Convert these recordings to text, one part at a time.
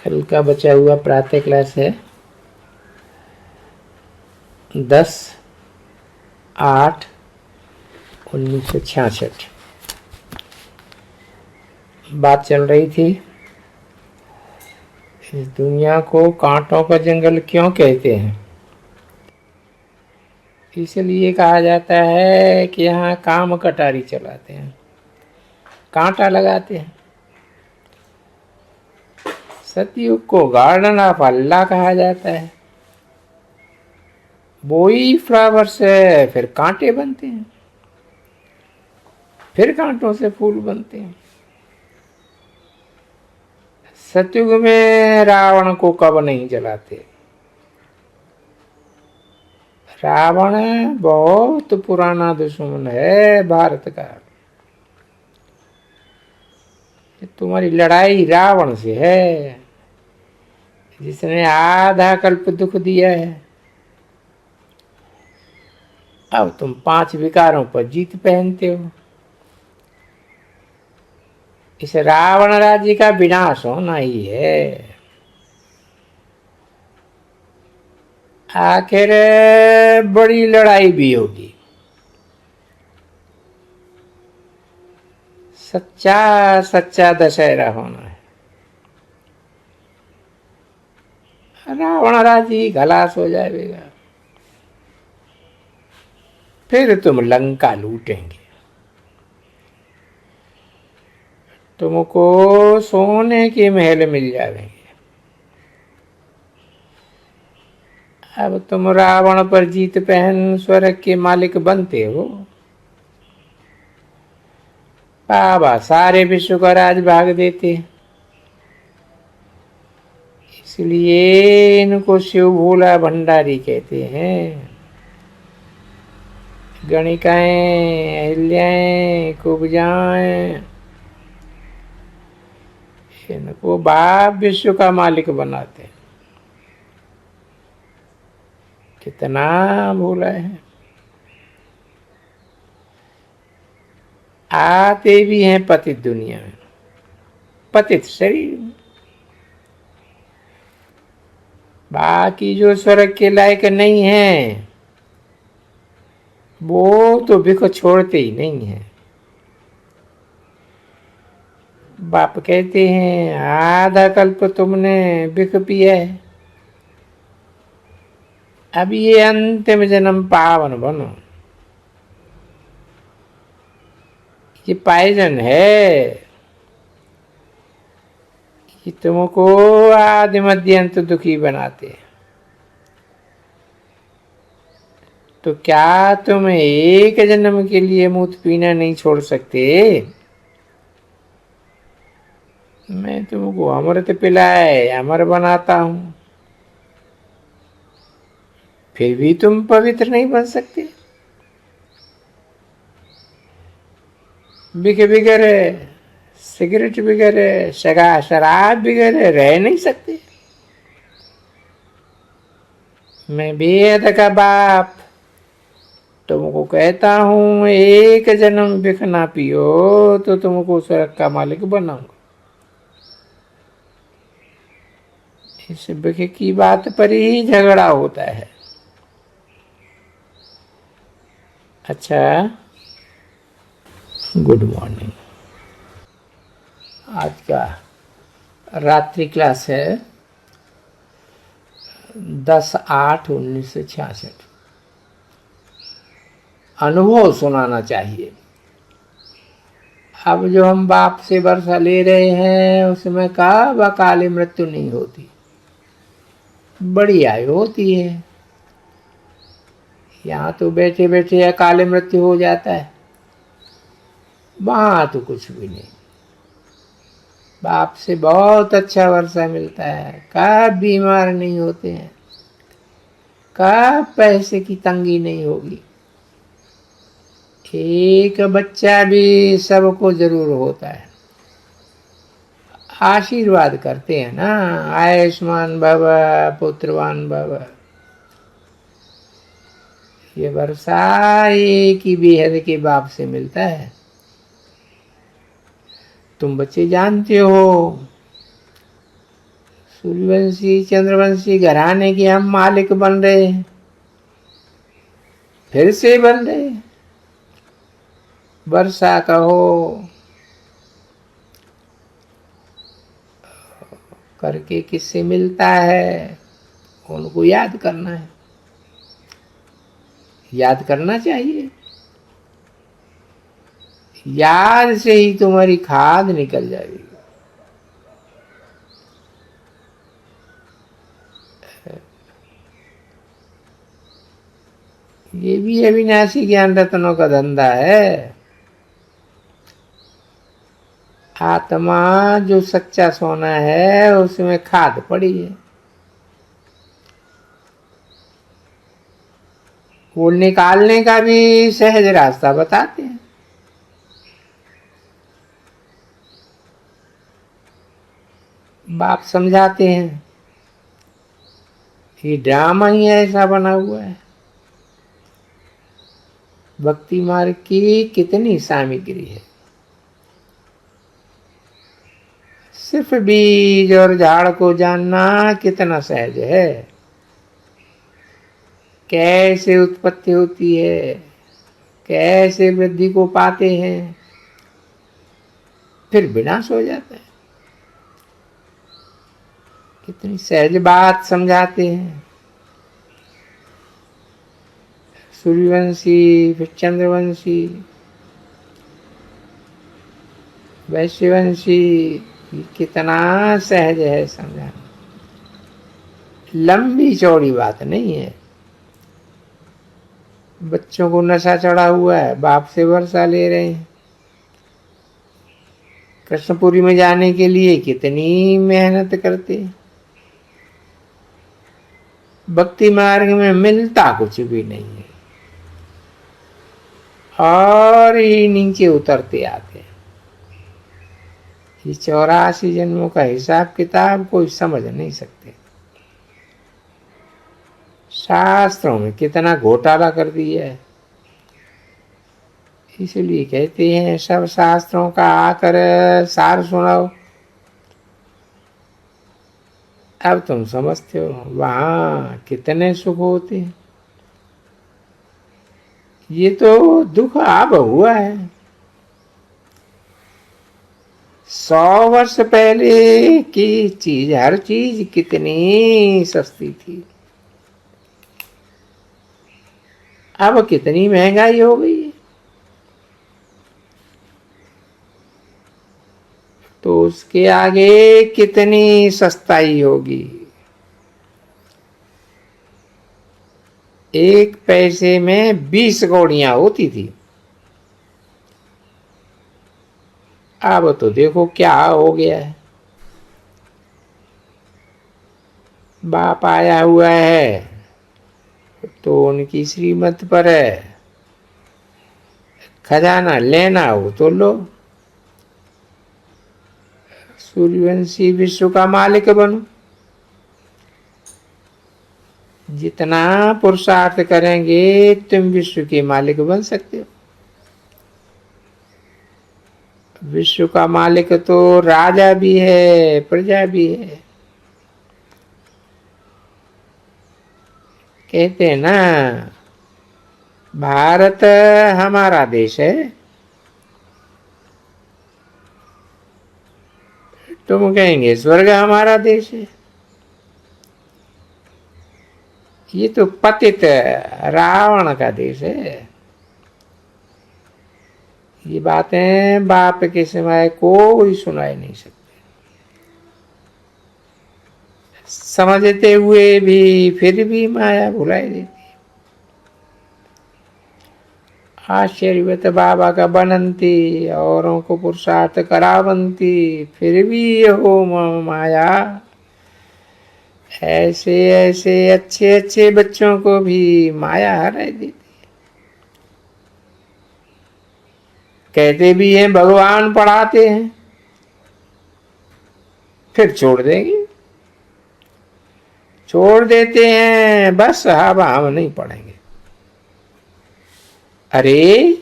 कल का बचा हुआ प्रातः क्लास है 10/8/1966। बात चल रही थी इस दुनिया को कांटों का जंगल क्यों कहते हैं। इसलिए कहा जाता है कि यहाँ काम कटारी चलाते हैं, कांटा लगाते हैं। सतयुग को गार्डन ऑफ अल्लाह कहा जाता है। बोई फ्लावर से फिर कांटे बनते हैं, फिर कांटों से फूल बनते हैं। सतयुग में रावण को कब नहीं जलाते। रावण बहुत पुराना दुश्मन है भारत का। तुम्हारी लड़ाई रावण से है, जिसने आधा कल्प दुख दिया है। अब तुम 5 विकारों पर जीत पहनते हो। इस रावण राज्य का विनाश होना ही है। आखिर बड़ी लड़ाई भी होगी। सच्चा सच्चा दशहरा होना है। रावण राज्य खलास हो जाएगा, फिर तुम लंका लूटेंगे। तुमको सोने के महल मिल जाएंगे। अब तुम रावण पर जीत पहन स्वर्ग के मालिक बनते हो। बाबा सारे विश्व का राज भाग देते, इसलिए इनको शिव भोला भंडारी कहते हैं। गणिकाएं, अहिल्याएं, कुब्जाएं, इनको बाप विश्व का मालिक बनाते हैं। कितना भोला है। आते भी हैं पतित दुनिया में, पतित शरीर में। बाकी जो स्वर्ग के लायक नहीं है वो तो भिख छोड़ते ही नहीं है। बाप कहते हैं आधा कल्प तुमने भिख पिया है, अब ये अंतिम जन्म पावन बनो। ये पायजन है, ये तुमको आदि मध्य अंत दुखी बनाते। तो क्या तुम एक जन्म के लिए मूत पीना नहीं छोड़ सकते। मैं तुमको अमृत पिलाए अमर बनाता हूं, फिर भी तुम पवित्र नहीं बन सकते। बिक बिगड़े, सिगरेट बिगड़े, शराब बिगड़े रह नहीं सकते। मैं बेहद का बाप तुमको कहता हूं एक जन्म बिख ना पियो तो तुमको स्वर्ग का मालिक बनाऊंगा। इस बिख की बात पर ही झगड़ा होता है। अच्छा, गुड मॉर्निंग। आज का रात्रि क्लास है 10/8/1966। अनुभव सुनाना चाहिए। अब जो हम बाप से वर्षा ले रहे हैं उसमें कब अकाली मृत्यु नहीं होती, बड़ी आयु होती है। यहाँ तो बैठे बैठे अकाली मृत्यु हो जाता है, वहां तो कुछ भी नहीं। बाप से बहुत अच्छा वर्षा मिलता है, कब बीमार नहीं होते हैं, कब पैसे की तंगी नहीं होगी। एक बच्चा भी सबको जरूर होता है। आशीर्वाद करते हैं ना, आयुष्मान भव पुत्रवान भव। ये वर्षा एक ही बेहद के बाप से मिलता है। तुम बच्चे जानते हो सूर्यवंशी चंद्रवंशी घराने के हम मालिक बन रहे हैं, फिर से बन रहे हैं। वर्षा कहो, करके किससे मिलता है, उनको याद करना है, याद करना चाहिए। याद से ही तुम्हारी खाद निकल जाएगी। ये भी अविनाशी ज्ञान रत्नों का धंधा है। आत्मा जो सच्चा सोना है उसमें खाद पड़ी है, वो निकालने का भी सहज रास्ता बताते हैं। बाप समझाते हैं, ये ड्रामा ही ऐसा बना हुआ है। भक्ति मार्ग की कितनी सामग्री है, सिर्फ बीज और झाड़ को जानना कितना सहज है। कैसे उत्पत्ति होती है, कैसे वृद्धि को पाते हैं, फिर विनाश हो जाता है। कितनी सहज बात समझाते हैं। सूर्यवंशी, फिर चंद्रवंशी, वैश्यवंशी, कितना सहज है समझाना। लंबी चौड़ी बात नहीं है। बच्चों को नशा चढ़ा हुआ है, बाप से वर्षा ले रहे हैं। कृष्णपुरी में जाने के लिए कितनी मेहनत करते हैं। भक्ति मार्ग में मिलता कुछ भी नहीं है, और ही नीचे उतरते आते हैं। ये 84 जन्मों का हिसाब किताब कोई समझ नहीं सकते। शास्त्रों में कितना घोटाला कर दिया है। इसलिए कहते हैं सब शास्त्रों का आकर सार सुनाओ। अब तुम समझते हो वहां कितने सुख होते हैं। ये तो दुख अब हुआ है। 100 वर्ष पहले की चीज, हर चीज कितनी सस्ती थी, अब कितनी महंगाई हो गई है। तो उसके आगे कितनी सस्ताई होगी। 1 पैसे में 20 कौड़ियां होती थी, अब तो देखो क्या हो गया है। बाप आया हुआ है तो उनकी श्रीमत पर है, खजाना लेना हो तो लो। सूर्यवंशी विश्व का मालिक बनो। जितना पुरुषार्थ करेंगे तुम विश्व के मालिक बन सकते हो। विश्व का मालिक तो राजा भी है, प्रजा भी है। कहते हैं ना, भारत हमारा देश है। तुम कहेंगे स्वर्ग हमारा देश है। ये तो पतित रावण का देश है। ये बातें बाप के सिवाय कोई सुनाई नहीं सकते। समझते हुए भी फिर भी माया भुलाई देती है। आश्चर्यवत बाबा का बनंती, औरों को पुरुषार्थ करावंती, फिर भी हो माया। ऐसे ऐसे अच्छे अच्छे बच्चों को भी माया हरा देती है। कहते भी हैं भगवान पढ़ाते हैं, फिर छोड़ देंगे। छोड़ देते हैं बस, अब हम नहीं पढ़ेंगे। अरे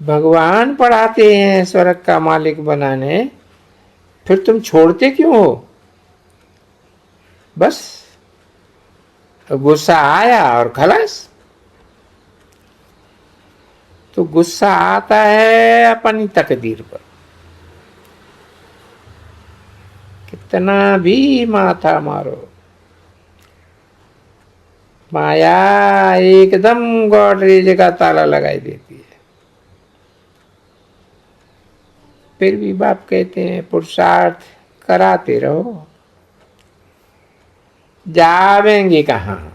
भगवान पढ़ाते हैं स्वर्ग का मालिक बनाने, फिर तुम छोड़ते क्यों हो? बस गुस्सा आया और खलास। तो गुस्सा आता है अपनी तकदीर पर, कितना भी माथा मारो, माया एकदम गॉडरेज का ताला लगाई देती है। फिर भी बाप कहते हैं पुरुषार्थ कराते रहो, जावेंगे कहाँ,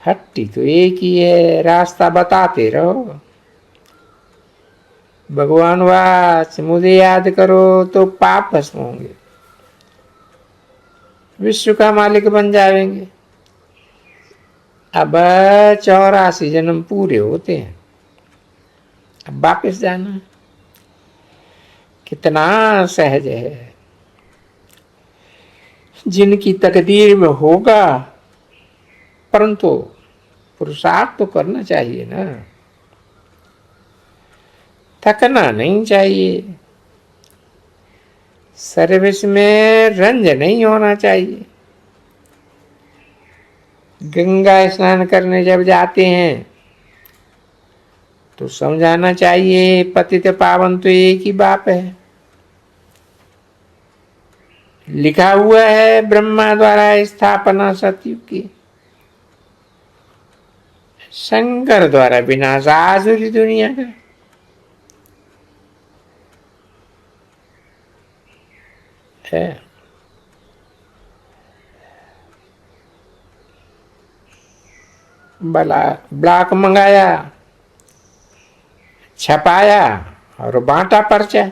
हट्टी तो एक ही है, रास्ता बताते रहो। भगवान वाच मुझे याद करो तो पाप भस्म होंगे, विश्व का मालिक बन जाएंगे। अब 84 जन्म पूरे होते हैं, अब वापस जाना कितना सहज है। जिनकी तकदीर में होगा, परंतु पुरुषार्थ तो करना चाहिए ना, थकना नहीं चाहिए, सर्विस में रंज नहीं होना चाहिए। गंगा स्नान करने जब जाते हैं तो समझाना चाहिए पतित पावन तो एक ही बाप है। लिखा हुआ है ब्रह्मा द्वारा स्थापना सतयुग की, शंकर द्वारा विनाश आसुरी दुनिया का। है ब्लॉक मंगाया, छपाया और बांटा पर्चा।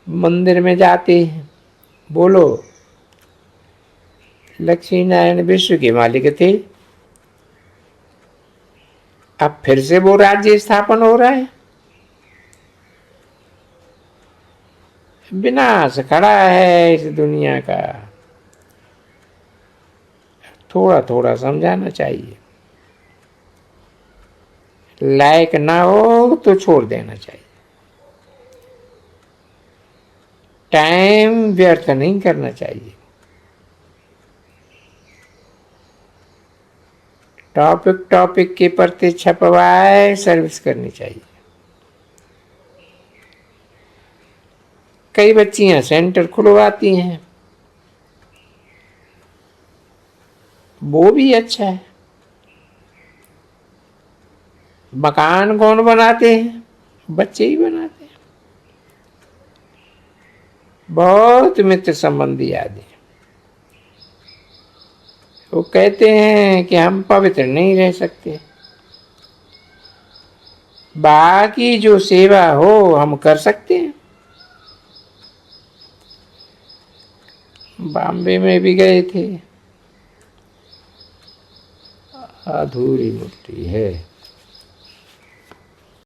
मंदिर में जाते हैं, बोलो लक्ष्मी नारायण विश्व के मालिक थे, अब फिर से वो राज्य स्थापन हो रहा है। विनाश खड़ा है इस दुनिया का, थोड़ा थोड़ा समझाना चाहिए। लायक ना हो तो छोड़ देना चाहिए, टाइम व्यर्थ नहीं करना चाहिए। टॉपिक के प्रति छपवाए सर्विस करनी चाहिए। कई बच्चियां सेंटर खुलवाती हैं, वो भी अच्छा है। मकान कौन बनाते हैं? बच्चे ही बनाते हैं। बहुत मित्र संबंधी आदि वो कहते हैं कि हम पवित्र नहीं रह सकते, बाकी जो सेवा हो हम कर सकते हैं। बॉम्बे में भी गए थे, अधूरी मूर्ति है।